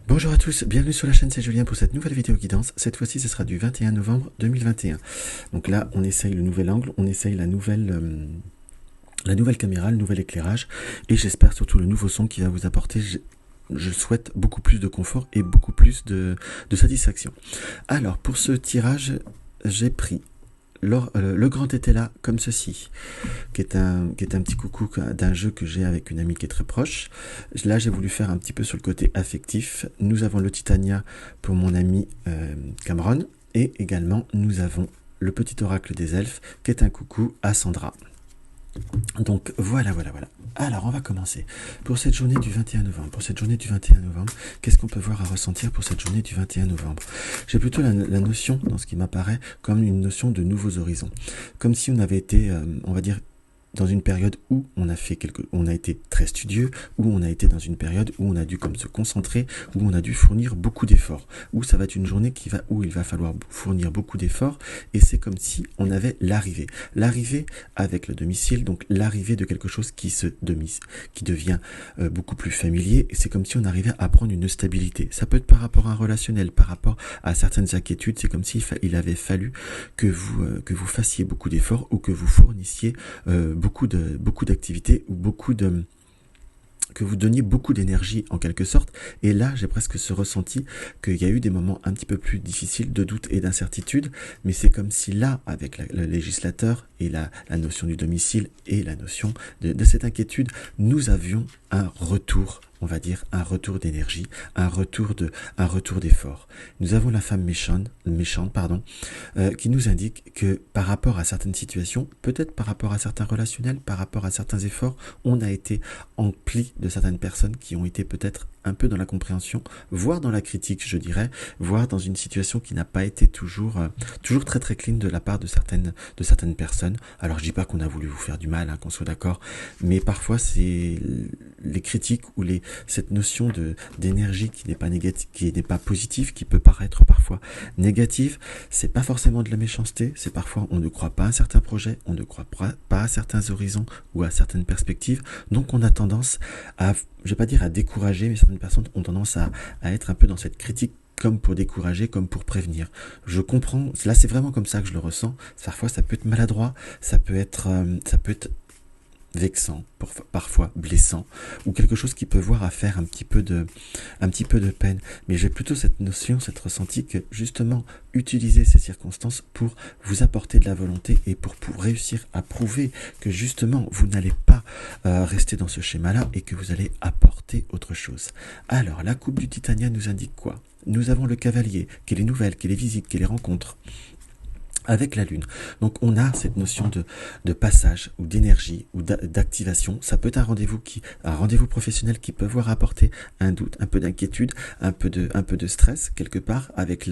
Bonjour à tous, bienvenue sur la chaîne, c'est Julien pour cette nouvelle vidéo guidance. Cette fois-ci, ce sera du 21 novembre 2021. Donc là, on essaye le nouvel angle, on essaye la nouvelle caméra, le nouvel éclairage, et j'espère surtout le nouveau son qui va vous apporter, je souhaite, beaucoup plus de confort et beaucoup plus de satisfaction. Alors, pour ce tirage, j'ai pris le grand était là, comme ceci, qui est un petit coucou d'un jeu que j'ai avec une amie qui est très proche. Là, j'ai voulu faire un petit peu sur le côté affectif. Nous avons le Titania pour mon ami Cameron, et également nous avons le petit oracle des elfes, qui est un coucou à Sandra. Donc voilà. Alors on va commencer. Pour cette journée du 21 novembre, qu'est-ce qu'on peut voir à ressentir pour cette journée du 21 novembre? J'ai plutôt la notion, dans ce qui m'apparaît, comme une notion de nouveaux horizons. Comme si on avait été, on va dire, dans une période où on a été très studieux, où on a été dans une période où on a dû comme se concentrer, où on a dû fournir beaucoup d'efforts, où ça va être une journée où il va falloir fournir beaucoup d'efforts, et c'est comme si on avait l'arrivée avec le domicile, donc l'arrivée de quelque chose qui devient beaucoup plus familier, et c'est comme si on arrivait à prendre une stabilité. Ça peut être par rapport à un relationnel, par rapport à certaines inquiétudes, c'est comme s'il avait fallu que vous fassiez beaucoup d'efforts, ou que vous fournissiez beaucoup d'activités, ou que vous donniez beaucoup d'énergie en quelque sorte. Et là, j'ai presque ce ressenti qu'il y a eu des moments un petit peu plus difficiles de doute et d'incertitude, mais c'est comme si là, avec le législateur et la notion du domicile et la notion de cette inquiétude, nous avions un retour, on va dire un retour d'énergie, un retour d'effort. Nous avons la femme méchante, qui nous indique que par rapport à certaines situations, peut-être par rapport à certains relationnels, par rapport à certains efforts, on a été empli de certaines personnes qui ont été peut-être un peu dans la compréhension, voire dans la critique, je dirais, voire dans une situation qui n'a pas été toujours très très clean de la part de certaines personnes. Alors je dis pas qu'on a voulu vous faire du mal, hein, qu'on soit d'accord, mais parfois c'est les critiques ou cette notion d'énergie qui n'est pas négative, qui n'est pas positive, qui peut paraître parfois négative. C'est pas forcément de la méchanceté, c'est parfois on ne croit pas à un certain projet, on ne croit pas à certains horizons ou à certaines perspectives, donc on a tendance à, je vais pas dire à décourager, mais certaines personnes ont tendance à être un peu dans cette critique, comme pour décourager, comme pour prévenir. Je comprends, là c'est vraiment comme ça que je le ressens. Parfois ça peut être maladroit, ça peut être vexant, parfois blessant, ou quelque chose qui peut voir à faire un petit peu de peine. Mais j'ai plutôt cette notion, cette ressenti que justement utiliser ces circonstances pour vous apporter de la volonté, et pour réussir à prouver que justement vous n'allez pas rester dans ce schéma-là, et que vous allez apporter autre chose. Alors la coupe du Titania nous indique quoi? Nous avons le cavalier, qui est les nouvelles, qui est les visites, qui est les rencontres, avec la lune. Donc on a cette notion de passage, ou d'énergie, ou d'activation. Ça peut être un rendez-vous professionnel qui peut voir apporter un doute, un peu d'inquiétude, un peu de stress quelque part, avec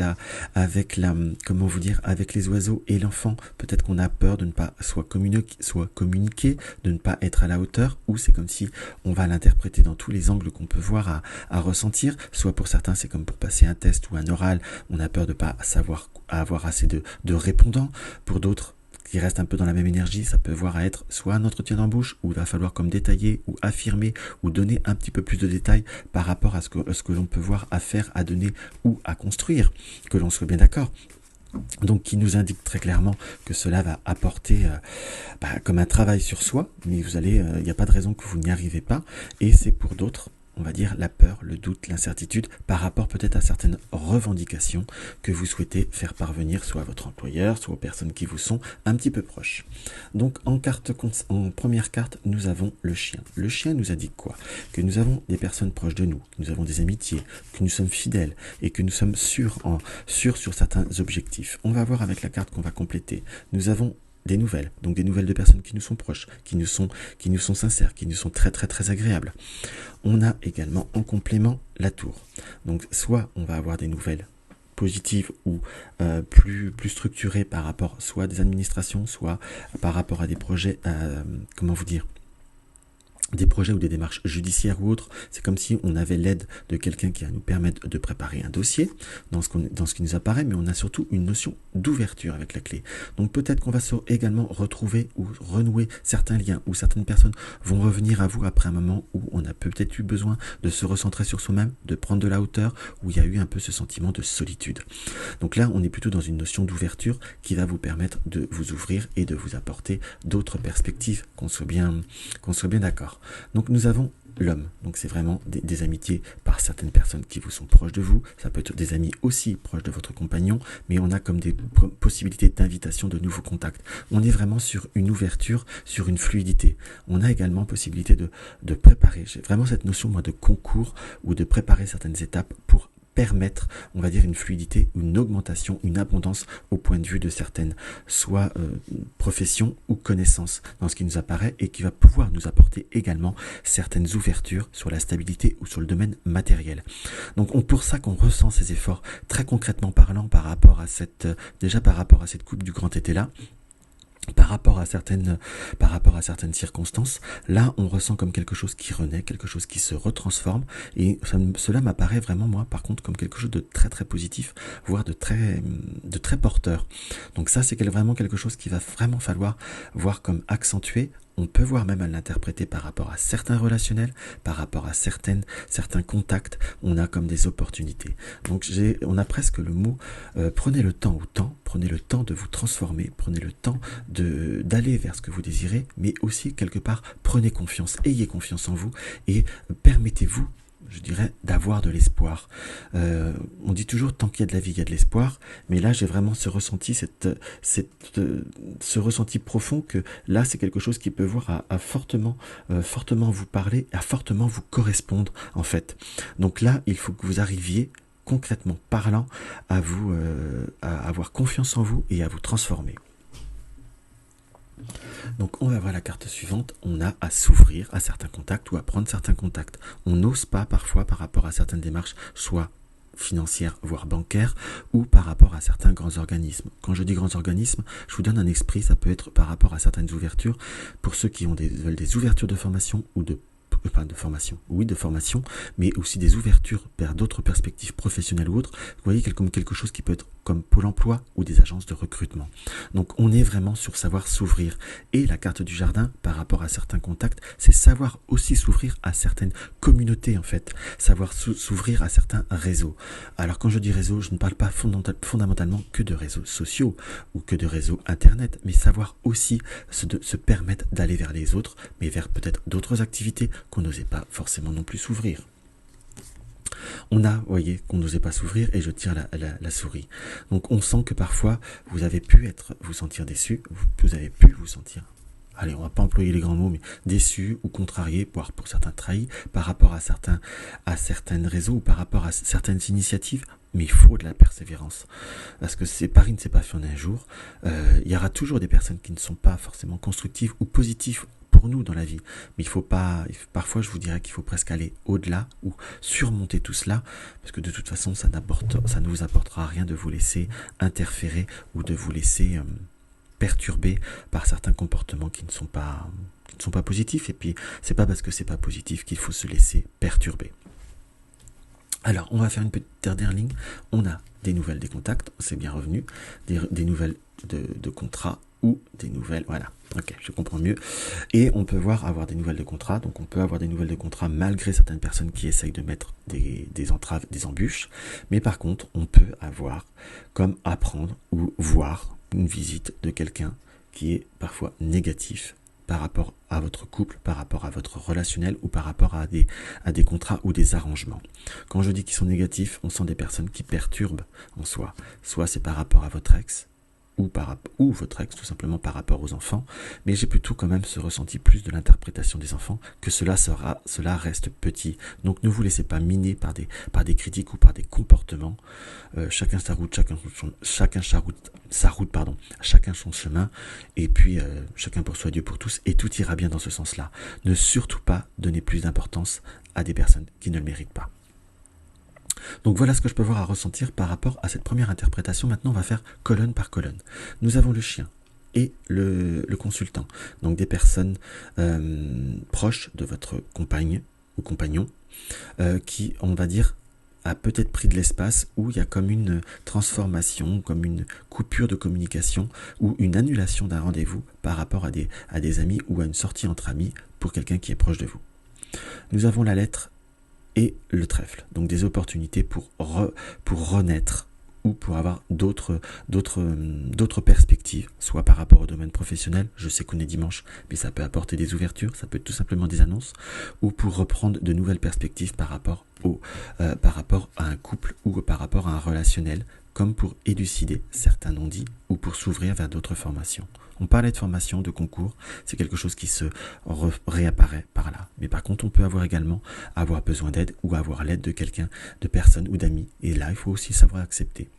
comment vous dire, avec les oiseaux et l'enfant. Peut-être qu'on a peur de ne pas soit communiquer, de ne pas être à la hauteur, ou c'est comme si on va l'interpréter dans tous les angles qu'on peut voir à ressentir. Soit pour certains c'est comme pour passer un test ou un oral, on a peur de pas savoir avoir assez de répondants. Pour d'autres qui restent un peu dans la même énergie, ça peut voir à être soit un entretien d'embauche, où il va falloir comme détailler ou affirmer, ou donner un petit peu plus de détails par rapport à ce que l'on peut voir à faire, à donner ou à construire, que l'on soit bien d'accord. Donc qui nous indique très clairement que cela va apporter comme un travail sur soi, mais il n'y a pas de raison que vous n'y arrivez pas. Et c'est pour d'autres, on va dire, la peur, le doute, l'incertitude, par rapport peut-être à certaines revendications que vous souhaitez faire parvenir, soit à votre employeur, soit aux personnes qui vous sont un petit peu proches. Donc en première carte, nous avons le chien. Le chien nous indique quoi? Que nous avons des personnes proches de nous, que nous avons des amitiés, que nous sommes fidèles, et que nous sommes sûrs sur certains objectifs. On va voir avec la carte qu'on va compléter. Nous avons des nouvelles, donc des nouvelles de personnes qui nous sont proches, qui nous sont sincères, qui nous sont très très très agréables. On a également en complément la tour. Donc soit on va avoir des nouvelles positives, ou plus structurées par rapport soit à des administrations, soit par rapport à des projets, comment vous dire, des projets ou des démarches judiciaires ou autres. C'est comme si on avait l'aide de quelqu'un qui va nous permettre de préparer un dossier dans ce qui nous apparaît, mais on a surtout une notion d'ouverture avec la clé. Donc peut-être qu'on va également retrouver ou renouer certains liens, où certaines personnes vont revenir à vous après un moment où on a peut-être eu besoin de se recentrer sur soi-même, de prendre de la hauteur, où il y a eu un peu ce sentiment de solitude. Donc là, on est plutôt dans une notion d'ouverture qui va vous permettre de vous ouvrir et de vous apporter d'autres perspectives, qu'on soit bien d'accord. Donc nous avons l'homme, donc c'est vraiment des amitiés par certaines personnes qui vous sont proches de vous, ça peut être des amis aussi proches de votre compagnon, mais on a comme des possibilités d'invitation de nouveaux contacts. On est vraiment sur une ouverture, sur une fluidité. On a également possibilité de préparer, j'ai vraiment cette notion moi de concours ou de préparer certaines étapes pour permettre, on va dire, une fluidité, une augmentation, une abondance au point de vue de certaines, soit professions ou connaissances dans ce qui nous apparaît et qui va pouvoir nous apporter également certaines ouvertures sur la stabilité ou sur le domaine matériel. Donc pour ça qu'on ressent ces efforts très concrètement parlant par rapport à cette coupe du grand été là, par rapport à certaines circonstances, là on ressent comme quelque chose qui renaît, quelque chose qui se retransforme, et cela m'apparaît vraiment moi par contre comme quelque chose de très très positif, voire de très porteur. Donc ça c'est vraiment quelque chose qui va vraiment falloir voir comme accentué. On peut voir même à l'interpréter par rapport à certains relationnels, par rapport à certains contacts, on a comme des opportunités. Donc on a presque le mot, prenez le temps prenez le temps de vous transformer, prenez le temps d'aller vers ce que vous désirez, mais aussi quelque part, prenez confiance, ayez confiance en vous et permettez-vous, je dirais, d'avoir de l'espoir. On dit toujours tant qu'il y a de la vie, il y a de l'espoir, mais là j'ai vraiment ce ressenti, ce ressenti profond que là c'est quelque chose qui peut voir à fortement vous parler, à fortement vous correspondre en fait. Donc là il faut que vous arriviez concrètement parlant à vous à avoir confiance en vous et à vous transformer. Donc on va voir la carte suivante, on a à s'ouvrir à certains contacts ou à prendre certains contacts. On n'ose pas parfois par rapport à certaines démarches, soit financières, voire bancaires, ou par rapport à certains grands organismes. Quand je dis grands organismes, je vous donne un esprit, ça peut être par rapport à certaines ouvertures, pour ceux qui veulent des ouvertures de formation ou de formation, mais aussi des ouvertures vers d'autres perspectives professionnelles ou autres. Vous voyez, comme quelque chose qui peut être comme Pôle emploi ou des agences de recrutement. Donc on est vraiment sur savoir s'ouvrir. Et la carte du jardin, par rapport à certains contacts, c'est savoir aussi s'ouvrir à certaines communautés en fait, savoir s'ouvrir à certains réseaux. Alors quand je dis réseau, je ne parle pas fondamentalement que de réseaux sociaux ou que de réseaux internet, mais savoir aussi se permettre d'aller vers les autres, mais vers peut-être d'autres activités qu'on n'osait pas forcément non plus s'ouvrir. On a, vous voyez, qu'on n'osait pas s'ouvrir et je tire la souris. Donc on sent que parfois vous avez pu vous sentir déçu, vous avez pu vous sentir, allez, on va pas employer les grands mots, mais déçu ou contrarié, voire pour certains trahis, par rapport à certains réseaux ou par rapport à certaines initiatives. Mais il faut de la persévérance. Parce que Paris ne s'est pas fait en un jour. Il y aura toujours des personnes qui ne sont pas forcément constructives ou positives pour nous dans la vie. Mais parfois je vous dirais qu'il faut presque aller au-delà ou surmonter tout cela. Parce que de toute façon, ça ne vous apportera rien de vous laisser interférer ou de vous laisser perturbé par certains comportements qui ne sont pas positifs, et puis c'est pas parce que c'est pas positif qu'il faut se laisser perturber. Alors on va faire une petite dernière ligne. On a des nouvelles des contacts, c'est bien revenu, des nouvelles de contrats ou des nouvelles, voilà, ok, je comprends mieux. Et on peut avoir des nouvelles de contrats, donc on peut avoir des nouvelles de contrats malgré certaines personnes qui essayent de mettre des entraves, des embûches, mais par contre on peut avoir comme apprendre ou voir une visite de quelqu'un qui est parfois négatif par rapport à votre couple, par rapport à votre relationnel ou par rapport à des contrats ou des arrangements. Quand je dis qu'ils sont négatifs, on sent des personnes qui perturbent en soi. Soit c'est par rapport à votre ex, ou votre ex tout simplement par rapport aux enfants, mais j'ai plutôt quand même ce ressenti plus de l'interprétation des enfants que cela reste petit. Donc ne vous laissez pas miner par des critiques ou par des comportements. Chacun sa route, chacun son chemin, et puis chacun pour soi, Dieu pour tous, et tout ira bien dans ce sens-là. Ne surtout pas donner plus d'importance à des personnes qui ne le méritent pas. Donc voilà ce que je peux voir à ressentir par rapport à cette première interprétation. Maintenant on va faire colonne par colonne. Nous avons le chien. et le consultant. Donc des personnes proches de votre compagne ou compagnon qui, on va dire, a peut-être pris de l'espace, où il y a comme une transformation, comme une coupure de communication ou une annulation d'un rendez-vous par rapport à des amis ou à une sortie entre amis pour quelqu'un qui est proche de vous. Nous avons la lettre et le trèfle, donc des opportunités pour renaître ou pour avoir d'autres perspectives, soit par rapport au domaine professionnel, je sais qu'on est dimanche, mais ça peut apporter des ouvertures, ça peut être tout simplement des annonces, ou pour reprendre de nouvelles perspectives par rapport à un couple ou par rapport à un relationnel, comme pour élucider certains non-dits ou pour s'ouvrir vers d'autres formations. On parlait de formation, de concours, c'est quelque chose qui se réapparaît par là. Mais par contre, on peut également avoir besoin d'aide ou avoir l'aide de quelqu'un, de personnes ou d'amis. Et là, il faut aussi savoir accepter.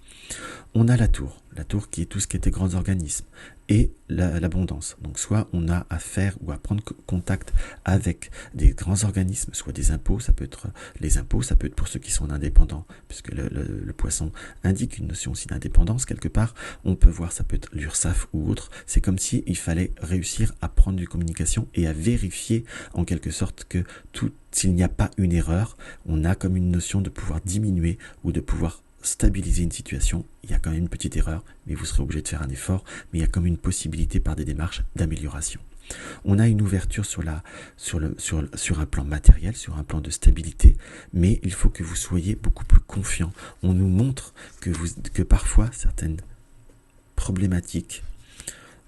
On a la tour qui est tout ce qui était grands organismes, et l'abondance. Donc soit on a à faire ou à prendre contact avec des grands organismes, soit des impôts, ça peut être les impôts, ça peut être pour ceux qui sont indépendants, puisque le poisson indique une notion aussi d'indépendance quelque part. On peut voir, ça peut être l'URSSAF ou autre. C'est comme si il fallait réussir à prendre du communication et à vérifier en quelque sorte que s'il n'y a pas une erreur, on a comme une notion de pouvoir diminuer ou de pouvoir stabiliser une situation. Il y a quand même une petite erreur, mais vous serez obligé de faire un effort, mais il y a comme une possibilité par des démarches d'amélioration. On a une ouverture sur un plan matériel, sur un plan de stabilité, mais il faut que vous soyez beaucoup plus confiant. On nous montre que parfois certaines problématiques,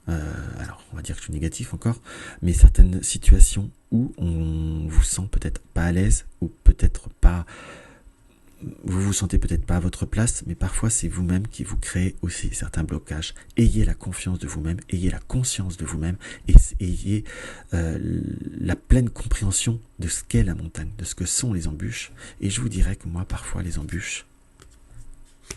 alors on va dire que je suis négatif encore, mais certaines situations où on vous sent peut-être pas à l'aise, ou peut-être pas, vous vous sentez peut-être pas à votre place, mais parfois c'est vous-même qui vous créez aussi certains blocages. Ayez la confiance de vous-même, ayez la conscience de vous-même, et ayez la pleine compréhension de ce qu'est la montagne, de ce que sont les embûches. Et je vous dirais que moi, parfois, les embûches,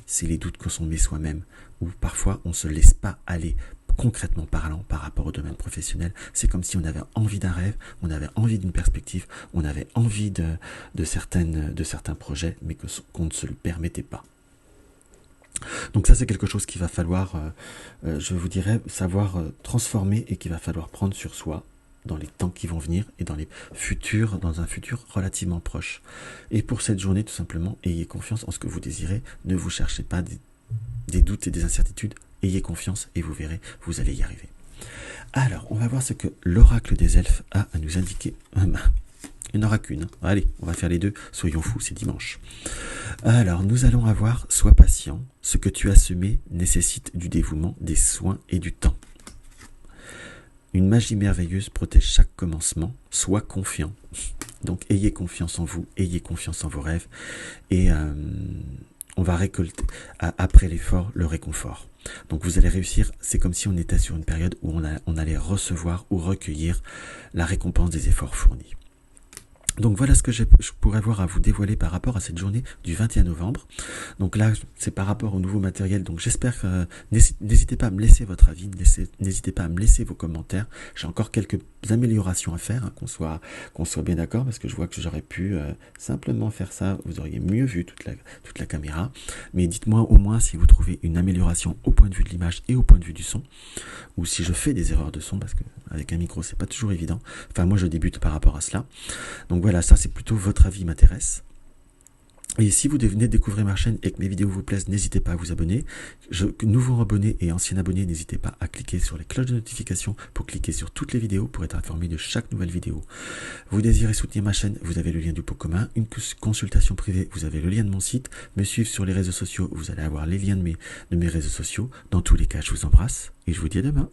c'est les doutes qu'on se met soi-même, ou parfois on se laisse pas aller. Concrètement parlant, par rapport au domaine professionnel, c'est comme si on avait envie d'un rêve, on avait envie d'une perspective, on avait envie de certains projets, mais qu'on ne se le permettait pas. Donc ça, c'est quelque chose qu'il va falloir, je vous dirais, savoir transformer, et qu'il va falloir prendre sur soi dans les temps qui vont venir et dans un futur relativement proche. Et pour cette journée, tout simplement, ayez confiance en ce que vous désirez, ne vous cherchez pas des doutes et des incertitudes. Ayez confiance et vous verrez, vous allez y arriver. Alors, on va voir ce que l'oracle des elfes a à nous indiquer. Il n'y en aura qu'une. Hein. Allez, on va faire les deux. Soyons fous, c'est dimanche. Alors, nous allons avoir « Sois patient. Ce que tu as semé nécessite du dévouement, des soins et du temps. Une magie merveilleuse protège chaque commencement. Sois confiant. » Donc, ayez confiance en vous, ayez confiance en vos rêves. Et on va récolter, après l'effort, le réconfort. Donc vous allez réussir, c'est comme si on était sur une période où on allait recevoir ou recueillir la récompense des efforts fournis. Donc voilà ce que je pourrais avoir à vous dévoiler par rapport à cette journée du 21 novembre. Donc là, c'est par rapport au nouveau matériel. Donc j'espère que n'hésitez pas à me laisser votre avis, n'hésitez pas à me laisser vos commentaires. J'ai encore quelques améliorations à faire, hein, qu'on soit bien d'accord, parce que je vois que j'aurais pu simplement faire ça. Vous auriez mieux vu toute la caméra. Mais dites-moi au moins si vous trouvez une amélioration au point de vue de l'image et au point de vue du son, ou si je fais des erreurs de son, parce que avec un micro, c'est pas toujours évident. Enfin, moi, je débute par rapport à cela. Donc voilà, ça c'est plutôt votre avis m'intéresse. Et si vous venez de découvrir ma chaîne et que mes vidéos vous plaisent, n'hésitez pas à vous abonner. Nouveaux abonnés et anciens abonnés, n'hésitez pas à cliquer sur les cloches de notification pour cliquer sur toutes les vidéos pour être informé de chaque nouvelle vidéo. Vous désirez soutenir ma chaîne, vous avez le lien du pot commun, une consultation privée, vous avez le lien de mon site, me suivre sur les réseaux sociaux, vous allez avoir les liens de mes réseaux sociaux. Dans tous les cas, je vous embrasse et je vous dis à demain.